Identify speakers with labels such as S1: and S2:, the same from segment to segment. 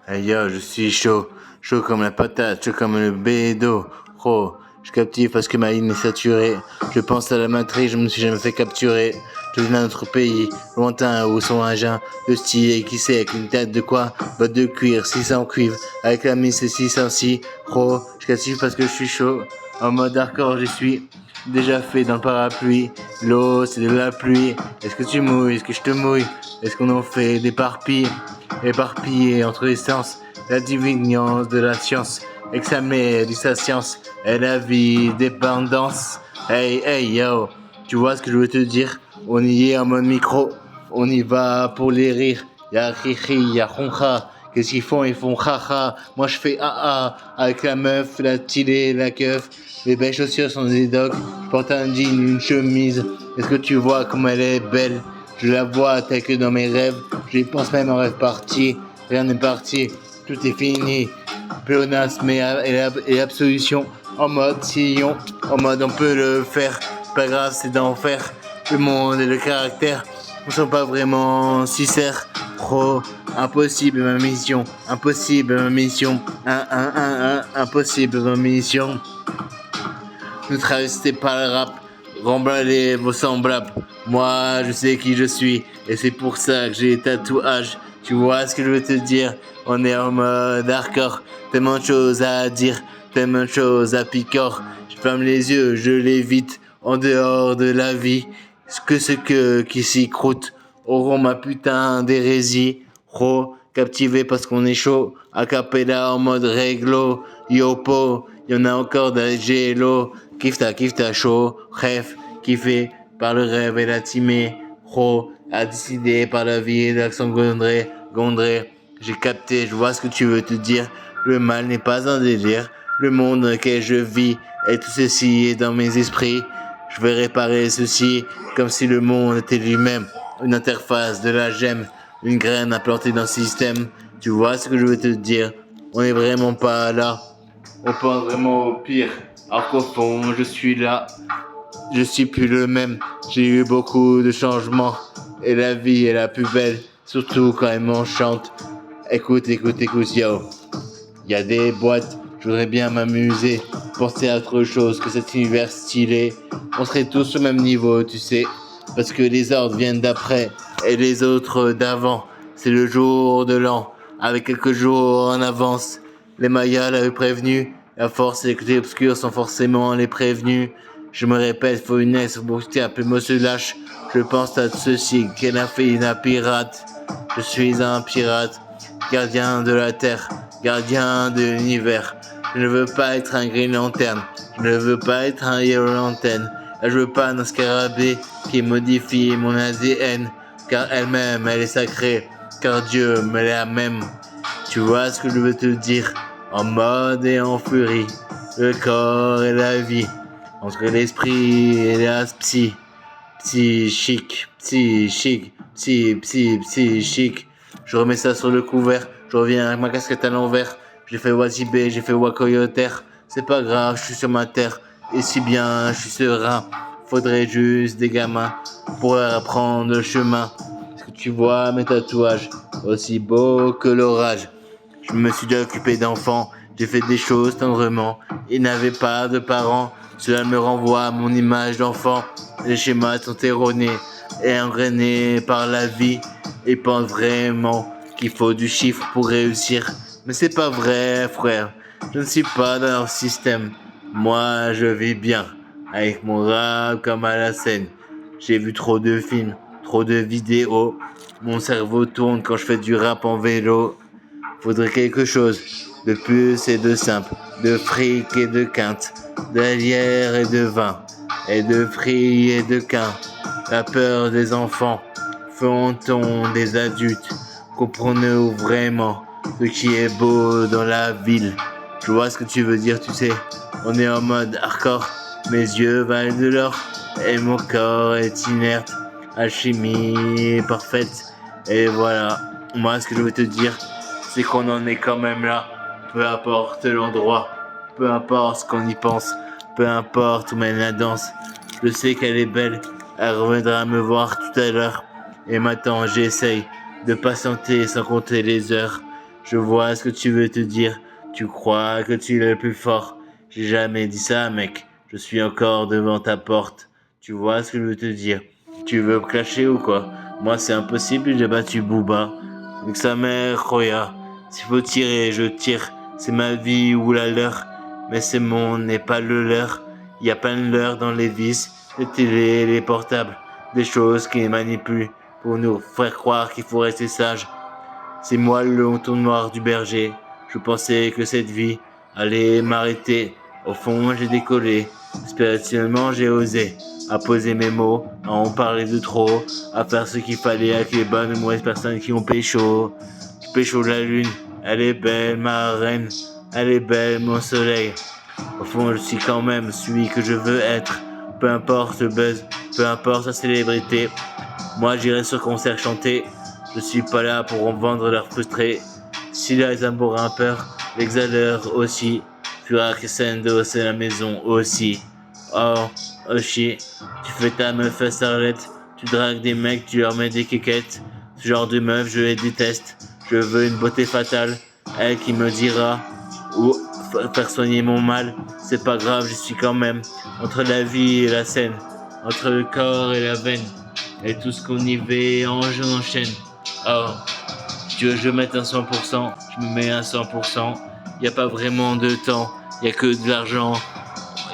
S1: Hey yo, je suis chaud, chaud comme la patate, chaud comme le bédo. Oh, je captive parce que ma ligne est saturée. Je pense à la matrice, je me suis jamais fait capturer. Je viens d'un autre pays, lointain où sont un jeun de style et qui sait avec une tête de quoi, botte de cuir, 600 cuivre, avec la mise c'est 606. Oh, je captive parce que je suis chaud. En mode hardcore, je suis déjà fait dans le parapluie. L'eau, c'est de la pluie. Est-ce que tu mouilles? Est-ce que je te mouille? Est-ce qu'on en fait des parpilles? Éparpillé entre les sens, la divinance de la science, examen de sa science, et la vie dépendance. Hey, hey, yo, tu vois ce que je veux te dire? On y est en mode micro, on y va pour les rires. Y'a Riri, y'a Roncha, qu'est-ce qu'ils font? Ils font haha. Moi je fais ah avec la meuf, la tilée, la keuf. Les belles chaussures sont des docs. Je porte un jean, une chemise. Est-ce que tu vois comme elle est belle? Je la vois telle que dans mes rêves. Je y pense même en rêve parti. Rien n'est parti. Tout est fini. Pléonasme et l'absolution. En mode sillon. En mode on peut le faire. Pas grave, c'est d'enfer. Le monde et le caractère ne sont pas vraiment sincères. Trop impossible ma mission. Impossible ma mission. Impossible ma mission. Ne traversez pas le rap, remballez vos semblables. Moi, je sais qui je suis, et c'est pour ça que j'ai des tatouages. Tu vois ce que je veux te dire? On est en mode hardcore, tellement de choses à dire, tellement de choses à picore. Je ferme les yeux, je l'évite, en dehors de la vie. Ce que qui s'y croûte auront ma putain d'hérésie. Captivé parce qu'on est chaud, a cappella en mode réglo, yopo, y'en a encore des gélo, kiffe ta chaud, rêve, kiffé par le rêve et la timée, a décidé par la vie et l'accent gondré, j'ai capté, je vois ce que tu veux te dire, le mal n'est pas un délire, le monde dans lequel je vis et tout ceci est dans mes esprits, je vais réparer ceci comme si le monde était lui-même, une interface de la gemme, une graine à planter dans le système. Tu vois ce que je veux te dire? On n'est vraiment pas là. On pense vraiment au pire. Alors qu'au fond, je suis là. Je suis plus le même. J'ai eu beaucoup de changements. Et la vie est la plus belle. Surtout quand elle m'enchante. Écoute, yo. Il y a des boîtes, je voudrais bien m'amuser, penser à autre chose que cet univers stylé. On serait tous au même niveau, tu sais, parce que les ordres viennent d'après et les autres d'avant. C'est le jour de l'an, avec quelques jours en avance. Les Mayas l'avaient prévenu, la force et les côtés obscurs sont forcément les prévenus. Je me répète, faut une aise, faut booster un peu, moi se lâche. Je pense à ceci, qu'elle a fait une pirate. Je suis un pirate, gardien de la terre, gardien de l'univers. Je ne veux pas être un Green Lantern, je ne veux pas être un Yellow Lantern. Je veux pas un scarabée qui modifie mon ADN, car elle-même, elle est sacrée, car Dieu me l'a même. Tu vois ce que je veux te dire? En mode et en furie, le corps et la vie, entre l'esprit et la psychique, psychique. Je remets ça sur le couvert, je reviens avec ma casquette à l'envers. J'ai fait Wazibé, j'ai fait Wakoyoter. C'est pas grave, je suis sur ma terre. Et si bien, je suis serein. Faudrait juste des gamins pour apprendre le chemin. Est-ce que tu vois mes tatouages, aussi beaux que l'orage? Je me suis déjà occupé d'enfants, j'ai fait des choses tendrement. Ils n'avaient pas de parents, cela me renvoie à mon image d'enfant. Les schémas sont erronés et engrainés par la vie. Ils pensent vraiment qu'il faut du chiffre pour réussir. Mais c'est pas vrai, frère. Je ne suis pas dans leur système. Moi, je vis bien, avec mon rap comme à la scène. J'ai vu trop de films, trop de vidéos. Mon cerveau tourne quand je fais du rap en vélo. Faudrait quelque chose de plus et de simple, de fric et de quinte, d'alière et de vin, et de fruits et de quin. La peur des enfants, font-on des adultes, comprenez-vous vraiment ce qui est beau dans la ville? Je vois ce que tu veux dire, tu sais, on est en mode hardcore, mes yeux valent de l'or, et mon corps est inerte, alchimie parfaite, et voilà, moi ce que je veux te dire, c'est qu'on en est quand même là, peu importe l'endroit, peu importe ce qu'on y pense, peu importe où mène la danse. Je sais qu'elle est belle, elle reviendra me voir tout à l'heure. Et maintenant j'essaye de patienter sans compter les heures. Je vois ce que tu veux te dire. Tu crois que tu es le plus fort. J'ai jamais dit ça, mec. Je suis encore devant ta porte. Tu vois ce que je veux te dire. Tu veux me clasher ou quoi? Moi, c'est impossible, j'ai battu Booba. Avec sa mère, Roya. S'il faut tirer, je tire. C'est ma vie ou la leur. Mais c'est mon n'est pas le leur. Y a plein de leurs dans les vis, les télés, les portables. Des choses qui les manipulent pour nous faire croire qu'il faut rester sage. C'est moi le entonnoir du berger. Je pensais que cette vie allait m'arrêter. Au fond, j'ai décollé. Spirituellement, j'ai osé. À poser mes mots, à en parler de trop, à faire ce qu'il fallait avec les bonnes ou mauvaises personnes qui ont pécho. Pécho de la lune, elle est belle, ma reine. Elle est belle, mon soleil. Au fond, je suis quand même celui que je veux être. Peu importe le buzz, peu importe la célébrité. Moi, j'irai sur concert chanter. Je suis pas là pour en vendre leurs frustrés. Si les amours peur, l'exhaleur aussi. Fura Crescendo, c'est la maison aussi. Oh, Oshi, tu fais ta meuf à starlette. Tu dragues des mecs, tu leur mets des quéquettes. Ce genre de meuf, je les déteste. Je veux une beauté fatale. Elle qui me dira où faire soigner mon mal. C'est pas grave, je suis quand même entre la vie et la scène. Entre le corps et la veine. Et tout ce qu'on y fait, je enchaîne. Oh, si tu veux que je mette un 100%, je me mets un 100%. Y a pas vraiment de temps, y a que de l'argent.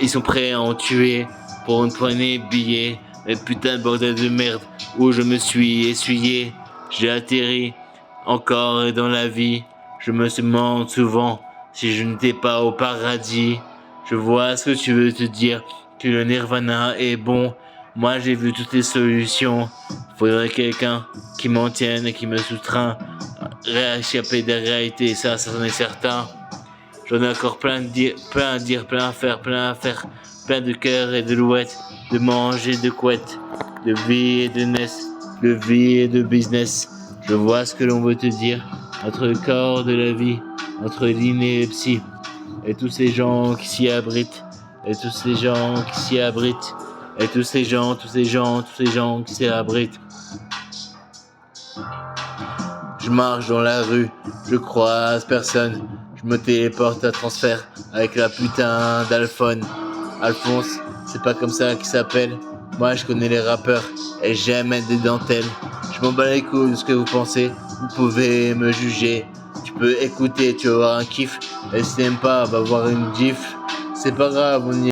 S1: Ils sont prêts à en tuer pour une poignée de billets. Mais putain de bordel de merde où je me suis essuyé. J'ai atterri encore dans la vie. Je me demande souvent si je n'étais pas au paradis. Je vois ce que tu veux te dire, que le nirvana est bon. Moi j'ai vu toutes les solutions. Faudrait quelqu'un qui m'en tienne et qui me soutient. Rééchapper des réalités, ça c'en est certain. J'en ai encore plein à dire, plein à faire, plein de cœur et de louettes, de manger, de couettes, de vie et de ness, de vie et de business. Je vois ce que l'on veut te dire, entre le corps de la vie, entre l'inné et le psy, et tous ces gens qui s'y abritent, et tous ces gens qui s'y abritent, et tous ces gens qui s'y abritent. Je marche dans la rue, je croise personne. Je me téléporte à transfert avec la putain d'Alphone. Alphonse, c'est pas comme ça qu'il s'appelle. Moi je connais les rappeurs et j'aime mettre des dentelles. Je m'en bats les couilles de ce que vous pensez. Vous pouvez me juger. Tu peux écouter, tu vas avoir un kiff. Et si t'aimes pas, va voir une gif. C'est pas grave, on y